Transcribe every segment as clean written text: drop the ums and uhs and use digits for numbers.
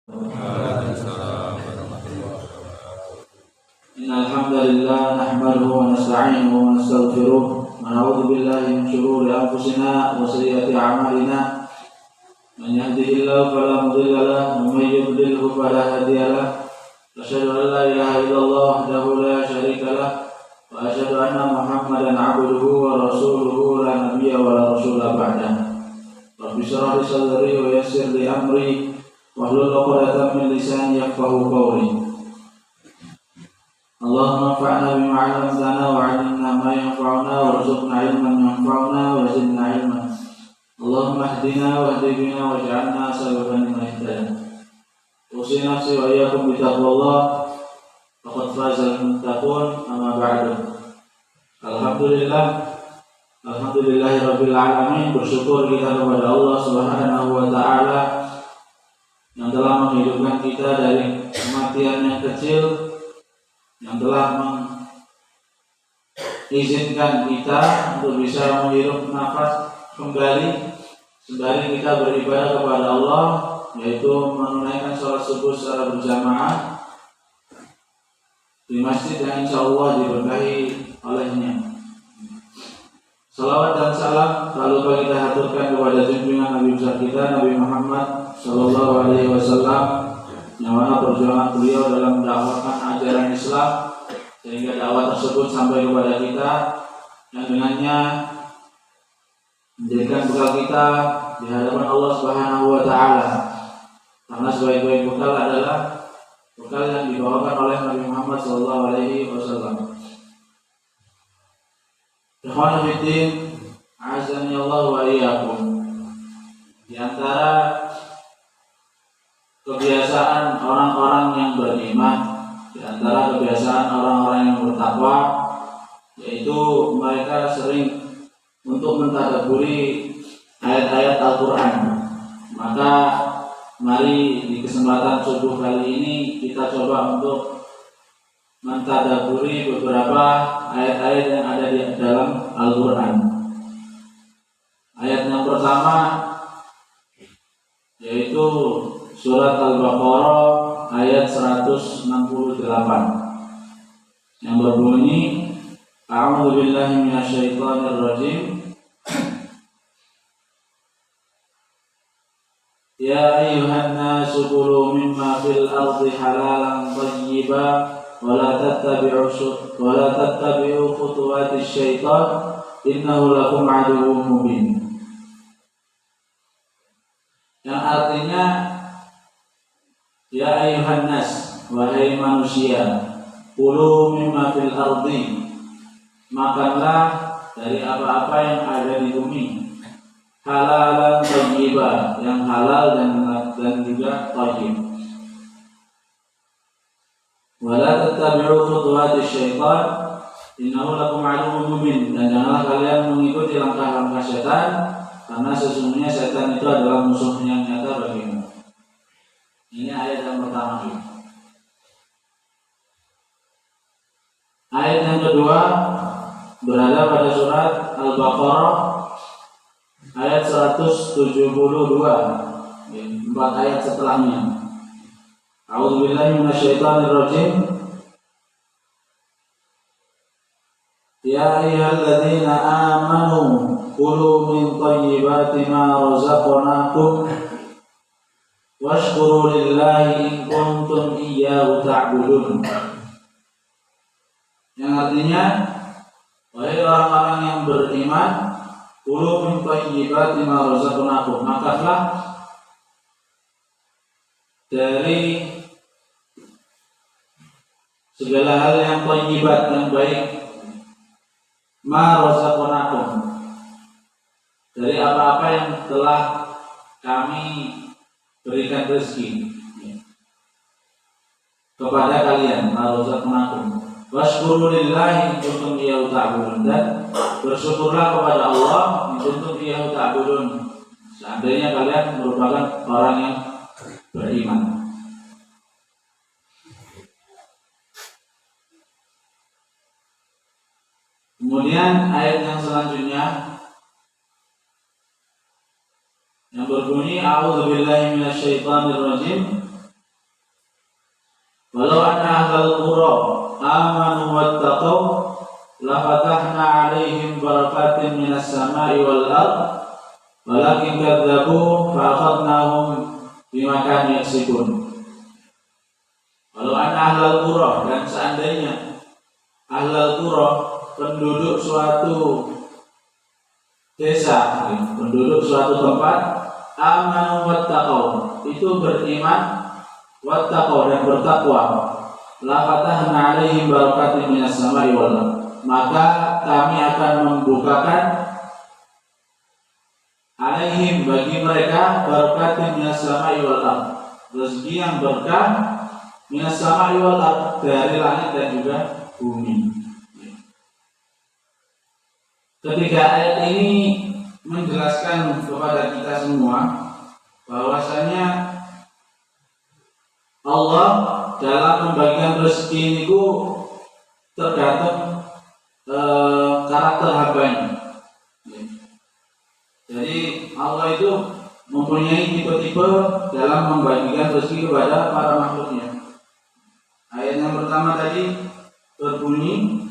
Waalaikumsalam warahmatullahi wabarakatuh. Innal hamdalillah nahmaduhu wa nasta'inuhu wa nastaghfiruh wa na'udzu billahi min shururi anfusina wa sayyiati a'malina. Man yahdihillahu fala mudilla lahu wa man yudlilhu fala hadiya lahu. Asyhadu an la ilaha illallah wahdahu la syarika lahu wa asyhadu anna Muhammadan 'abduhu wa rasuluhu la nabiyya wa la rasula ba'dahu. Rabbi shrah li sadri wa yassir li amri wahlul 'uqdatam min lisani yafqahu qawli. Allahumma anfa'na bima 'allamtana wa 'allimna ma yanfa'una warzuqna 'ilman yanfa'una wa zidna 'ilman. Allahumma ihdina wahdi bina waj'alna sababan liman ihtadana. Usi nafsi wa iyyakum bi taqwallah faqad fazal muttaqun, amma ba'du. Alhamdulillahirabbil alamin. Bersyukur kita kepada Allah Subhanahu wa taala yang telah menghidupkan kita dari kematian yang kecil, yang telah mengizinkan kita untuk bisa menghirup nafas kembali sembari kita beribadah kepada Allah, yaitu menunaikan sholat subuh secara berjamaah di masjid yang insya Allah diberkahi olehnya. Salawat dan salam selalu kita haturkan kepada junjungan Nabi besar kita Nabi Muhammad Sallallahu Alaihi Wasallam, yang mana perjuangan beliau dalam mendakwakan ajaran Islam sehingga dakwah tersebut sampai kepada kita, yang dengannya menjadikan bekal kita di hadapan Allah Subhanahu Wa Taala. Karena sebaik-baik bekal adalah bekal yang dibawakan oleh Nabi Muhammad Sallallahu Alaihi Wasallam. Ikhwan fillah, azani Allah wa iyyakum. Di antara kebiasaan orang-orang yang beriman, di antara kebiasaan orang-orang yang bertakwa, yaitu mereka sering untuk mentadabburi ayat-ayat Al-Quran. Maka mari di kesempatan subuh kali ini kita coba untuk mentadabburi beberapa ayat-ayat yang ada di dalam Al-Quran. Ayat yang pertama yaitu surat Al-Baqarah ayat 168 yang berbunyi, A'udzu billahi minasyaitonir rajim. Ya ayyuhan nasu kulu mimma fil ardi halalan thayyiban wa la tattabi'u khutuwatis syaitan innahu lakum 'aduwwun mubin. Yang artinya, ya ayyuhan nas, wahai manusia, kulu mimma fil ardi, makanlah dari apa-apa yang ada di bumi, halalan thayyiban, yang halal dan juga thayyib. Wala tattabi'u khutuwatis syaitan innahu lakum 'aduwwun mubin, dan janganlah kalian mengikuti langkah-langkah setan, karena sesungguhnya setan itu adalah musuh yang nyata bagimu. Ini ayat yang pertama. Ayat yang kedua berada pada surat Al-Baqarah ayat 172, 4 ayat setelahnya. A'udzu billahi minasyaitonir rajim. Ya ayyuhalladzina amanu kulu min thayyibati ma razaqnakum washkuru lillahi in kuntum iyyahu ta'budun. Yang artinya, wahai orang-orang yang beriman, kulu min thayyibati ma razaqnakum, makanlah dari segala hal yang thayyibat, yang baik, ma razaqnakum, dari apa-apa yang telah kami berikan rezeki kepada kalian, ma razaqnakum. Washkuru lillahi in kuntum iyyahu ta'budun, dan bersyukurlah kepada Allah in kuntum iyyahu ta'budun, seandainya kalian merupakan orang yang beriman. Kemudian ayat yang selanjutnya yang berbunyi, A'udzu billahi minasyaitonir rajim. Walau anna ahlal qura amanu wattaqau la fatahna 'alaihim barakatin minas sama'i wal ardh walakin kadzdzabu fa akhadnahum bima kanu yaksibun. Walau anna ahlal qura, dan seandainya ahlal qura, penduduk suatu desa, penduduk suatu tempat, amanu wattaqau, itu beriman, wattaqau dan bertakwa, la fatahna 'alaihim barakatin minas sama'i wal ardh, maka kami akan membukakan alaihim bagi mereka barakatin minas sama'i wal ardh, rezeki yang berkah minas sama'i wal ardh, dari langit dan juga bumi. Ketiga ayat ini menjelaskan kepada kita semua bahwasanya Allah dalam membagikan rezeki itu tergantung karakter hambanya. Jadi Allah itu mempunyai tipe-tipe dalam membagikan rezeki kepada para makhluknya. Ayat yang pertama tadi berbunyi,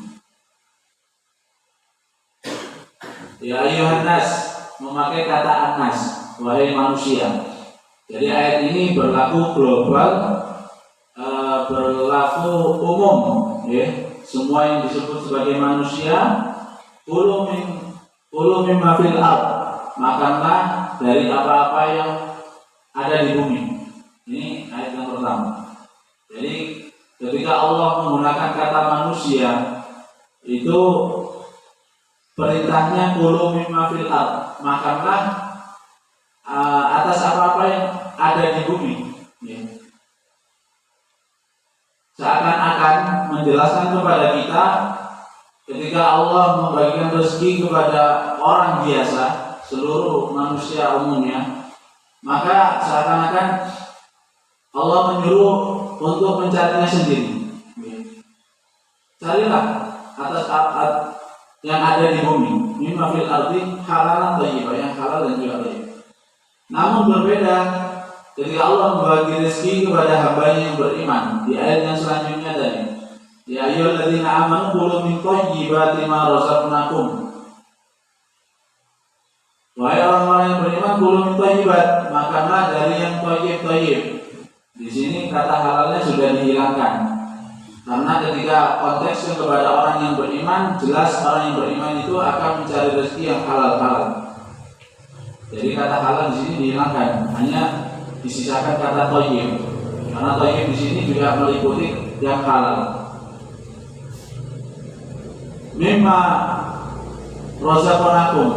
ya ayuhan nas, memakai kata anas, wahai manusia. Jadi ayat ini berlaku global, berlaku umum, ya. Semua yang disebut sebagai manusia, kulu mimma fil ardh, makanlah dari apa-apa yang ada di bumi. Ini ayat yang pertama. Jadi ketika Allah menggunakan kata manusia, itu perintahnya kulu mimma fil ardh, makanlah atas apa-apa yang ada di bumi, ya. Seakan-akan menjelaskan kepada kita ketika Allah membagikan rezeki kepada orang biasa, seluruh manusia umumnya, maka seakan-akan Allah menyuruh untuk mencarinya sendiri. Carilah atas yang ada di bumi, mimma fil ardi halalan thayyibah, yang halal dan juga thayyib. Namun berbeda ketika Allah membagi rezeki kepada hamba yang beriman di ayat yang selanjutnya tadi, ya ayyuhalladzina amanu kulu min thayyibati ma razaqnakum. Wahai orang-orang yang beriman, kulu min thayyibat, makanlah dari yang thayyib. Di sini kata halalnya sudah dihilangkan, karena ketika konteksnya kepada orang yang beriman, jelas orang yang beriman itu akan mencari rezeki yang halal. Jadi kata halal di sini dihilangkan, hanya disisakan kata thayyib, karena thayyib di sini juga meliputi yang halal. Mimma razaqnakum,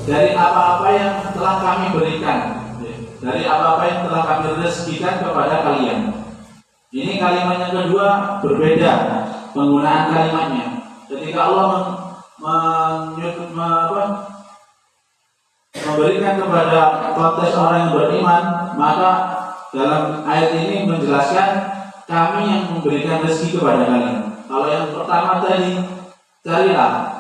dari apa-apa yang telah kami berikan, dari apa-apa yang telah kami rezekikan kepada kalian. Ini kalimat yang kedua berbeda penggunaan kalimatnya. Ketika Allah memberikan kepada konteks orang yang beriman, maka dalam ayat ini menjelaskan kami yang memberikan rezeki kepada kalian. Kalau yang pertama tadi, carilah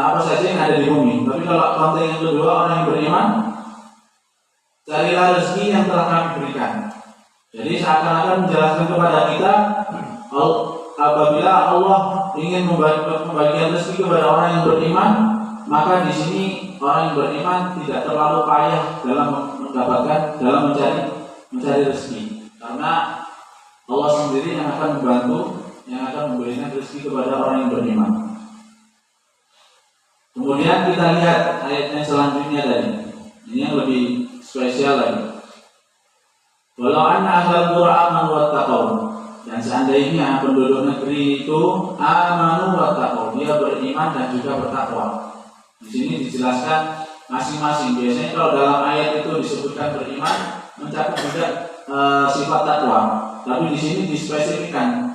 apa saja yang ada di bumi. Tapi kalau konteks yang kedua, orang yang beriman, carilah rezeki yang telah kami berikan. Jadi seakan-akan menjelaskan kepada kita, apabila Allah ingin membagikan rezeki kepada orang yang beriman, maka di sini orang yang beriman tidak terlalu payah dalam mencari rezeki, karena Allah sendiri yang akan membantu, yang akan memberikan rezeki kepada orang yang beriman. Kemudian kita lihat ayatnya selanjutnya tadi. Ini yang lebih spesial lagi. Walau anna ahlal qura amanu wattaqau, dan seandainya penduduk negeri itu amanu wattaqau, dia beriman dan juga bertakwa. Di sini dijelaskan masing-masing. Biasanya kalau dalam ayat itu disebutkan beriman, mencakup juga sifat takwa. Tapi di sini dispesifikkan,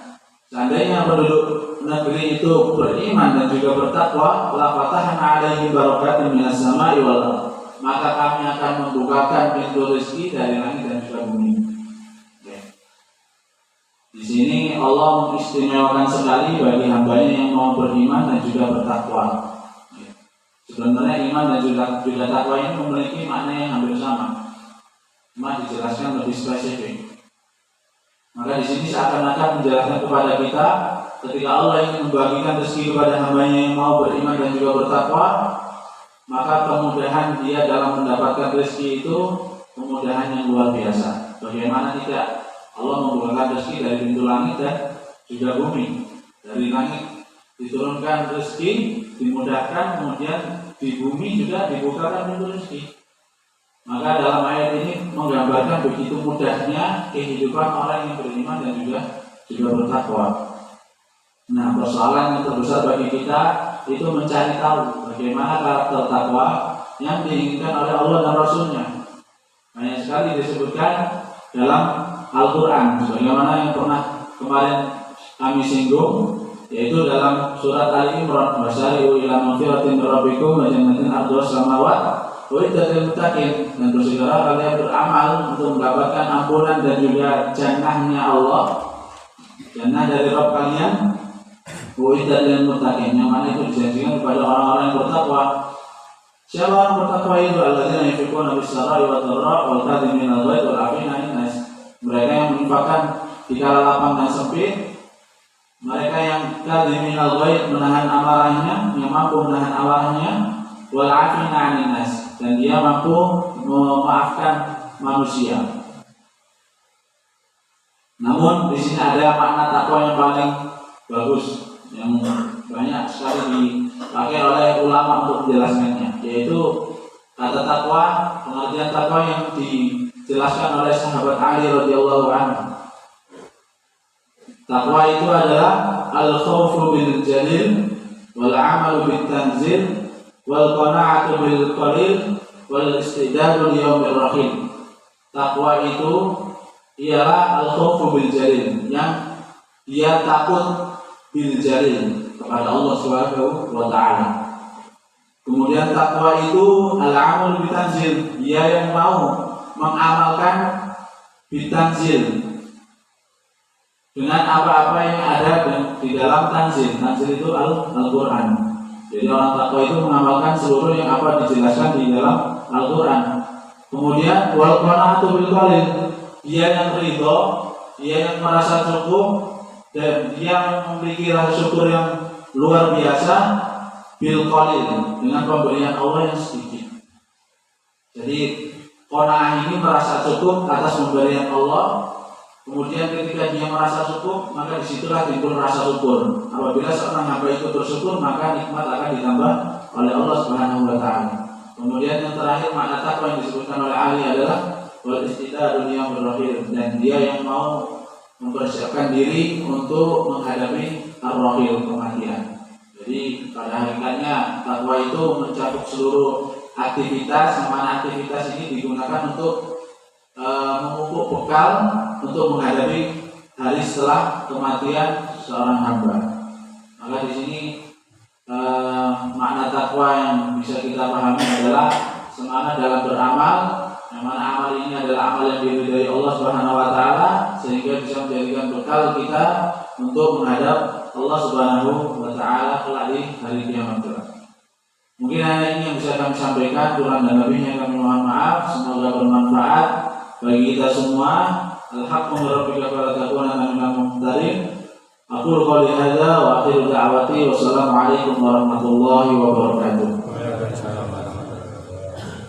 seandainya penduduk negeri itu beriman dan juga bertakwa, la fatahna 'alaihim barakatin minas sama'i wal ardh, maka kami akan membukakan pintu rezeki dari langit dan juga bumi. Di sini Allah mengistimewakan sekali bagi hambanya yang mau beriman dan juga bertakwa. Sebenarnya iman dan juga takwa ini memiliki makna yang hampir sama, cuma dijelaskan lebih spesifik. Maka di sini seakan-akan menjelaskan kepada kita ketika Allah ingin membagikan rezeki kepada hambanya yang mau beriman dan juga bertakwa, maka kemudahan dia dalam mendapatkan rezeki itu kemudahan yang luar biasa. Bagaimana tidak Allah membukakan rezeki dari pintu langit dan juga bumi. Dari langit diturunkan rezeki, dimudahkan, kemudian di bumi juga dibukakan pintu rezeki. Maka dalam ayat ini menggambarkan begitu mudahnya kehidupan orang yang beriman dan juga bertakwa. Nah, persoalan yang terbesar bagi kita itu mencari tahu bagaimana karakter takwa yang diinginkan oleh Allah dan Rasulnya. Banyak sekali disebutkan dalam Al-Quran, sebagaimana yang pernah kemarin kami singgung, yaitu dalam surat Al-Imran, wasari'u ila magfiratin min rabbikum wa jannatin ardhuha samawat wa iddatil muttaqin, dan bersegera kalian beramal untuk mendapatkan ampunan dan juga jannahnya Allah, jannah dari Rabb kalian, wa iddatil muttaqin, yang mana itu dijanjikan kepada orang-orang yang bertakwa. Siapa orang bertakwa itu? Alladzina yunfiquna bis-sarai wad-dharra wal kadhimina al-ghaidz wal 'afina 'anil nas. Mereka yang menginfakkan di kala lapang dan sempit, mereka yang kadhimin al-ghaidz, menahan amarahnya, yang mampu menahan amarahnya, wal 'afina 'anil nas, dan dia mampu memaafkan manusia. Namun di sini ada makna takwa yang paling bagus, yang banyak sekali dipakai oleh ulama untuk menjelaskannya, yaitu kata takwa, pengertian takwa yang dijelaskan oleh sahabat Ali radhiyallahu anhu. Takwa itu adalah al-khawfu bil jalil wal 'amalu bit tanzil wal qana'atu bil qalil wal istidadu li yaumir rahim. Takwa itu ialah al-khawfu bil jalil, yang dia takut bil jalil kepada Allah Subhanahu wa taala. Kemudian takwa itu al-'amalu bit tanzil, dia yang mau mengamalkan bit tanzil, dengan apa-apa yang ada di dalam tanzil. Tanzil itu Al-Quran. Jadi orang takwa itu mengamalkan seluruh yang apa dijelaskan di dalam Al-Quran. Kemudian wal qana'atu bil qalil, dia yang ridho, dia yang merasa cukup, dan dia memiliki rasa syukur yang luar biasa bil qalil, dengan pemberian Allah yang sedikit. Jadi qanaah ini merasa cukup atas pemberian Allah. Kemudian ketika dia merasa cukup, maka disitulah timbul rasa syukur. Apabila seorang hamba itu bersyukur, maka nikmat akan ditambah oleh Allah Subhanahu wa taala. Kemudian yang terakhir, makna takwa yang disebutkan oleh Ali adalah wal istidadu li yaumir rahim, dan dia yang mau mempersiapkan diri untuk menghadapi ar-rahil, kematian. Jadi pada hakikatnya takwa itu mencakup seluruh aktivitas, yang mana aktivitas ini digunakan untuk memupuk bekal untuk menghadapi hari setelah kematian seorang hamba. Maka di sini makna takwa yang bisa kita pahami adalah semangat dalam beramal, yang mana amal ini adalah amal yang diridhai Allah Subhanahu wa taala, sehingga bisa menjadikan bekal kita untuk menghadap Allah Subhanahu wa taala kelak di hari kiamat kelak. Mungkin hanya ini yang bisa kami sampaikan, kurang dan lebihnya kami mohon maaf. Semoga bermanfaat bagi kita semua. Al-haqqu min rabbika fala takuna minal mumtarin. Aqulu qouli hadza wa akhiru da'wati wassalamu alaikum warahmatullahi wabarakatuh.